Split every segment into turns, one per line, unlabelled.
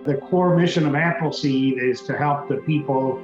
The core mission of Appleseed is to help the people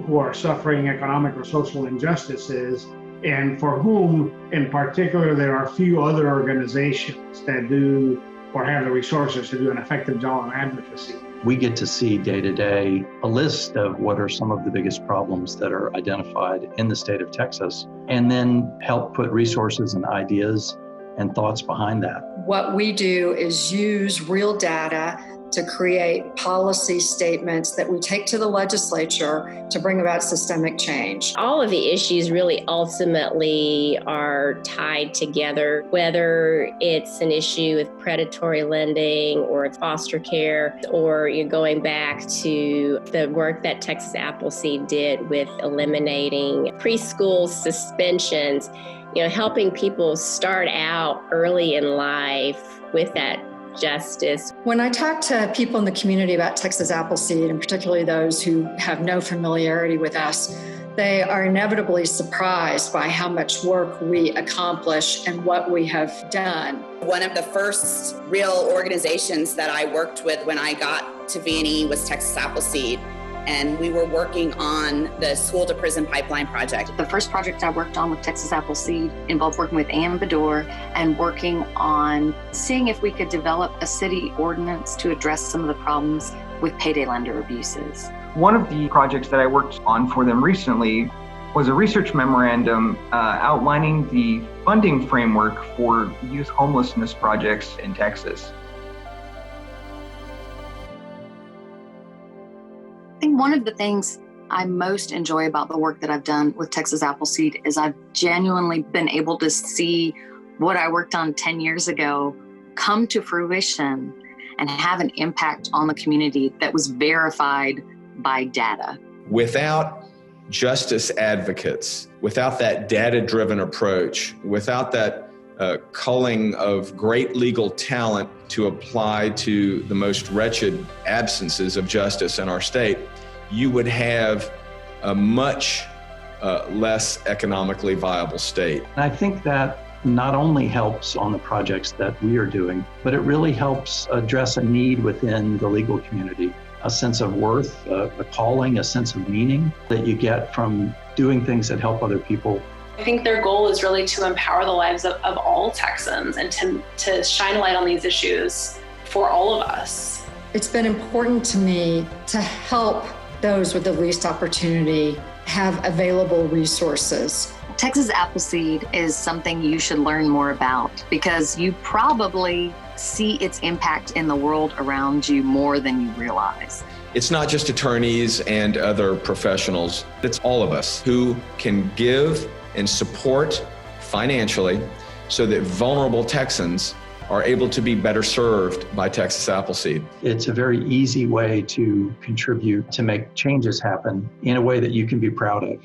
who are suffering economic or social injustices, and for whom, in particular, there are few other organizations that do or have the resources to do an effective job of advocacy.
We get to see day to day a list of what are some of the biggest problems that are identified in the state of Texas, and then help put resources and ideas and thoughts behind that.
What we do is use real data to create policy statements that we take to the legislature to bring about systemic change.
All of the issues really ultimately are tied together, whether it's an issue with predatory lending or foster care, or you're going back to the work that Texas Appleseed did with eliminating preschool suspensions, helping people start out early in life with that justice.
When I talk to people in the community about Texas Appleseed, and particularly those who have no familiarity with us, they are inevitably surprised by how much work we accomplish and what we have done.
One of the first real organizations that I worked with when I got to V&E was Texas Appleseed. And we were working on the school to prison pipeline project.
The first project I worked on with Texas Appleseed involved working with Ann Bador and working on seeing if we could develop a city ordinance to address some of the problems with payday lender abuses.
One of the projects that I worked on for them recently was a research memorandum outlining the funding framework for youth homelessness projects in Texas.
I think one of the things I most enjoy about the work that I've done with Texas Appleseed is I've genuinely been able to see what I worked on 10 years ago come to fruition and have an impact on the community that was verified by data.
Without justice advocates, without that data-driven approach, without that culling of great legal talent to apply to the most wretched absences of justice in our state, you would have a much less economically viable state.
And I think that not only helps on the projects that we are doing, but it really helps address a need within the legal community, a sense of worth, a calling, a sense of meaning that you get from doing things that help other people.
I think their goal is really to empower the lives of all Texans and to shine a light on these issues for all of us.
It's been important to me to help those with the least opportunity have available resources.
Texas Appleseed is something you should learn more about because you probably see its impact in the world around you more than you realize.
It's not just attorneys and other professionals, it's all of us who can give and support financially so that vulnerable Texans are able to be better served by Texas Appleseed.
It's a very easy way to contribute to make changes happen in a way that you can be proud of.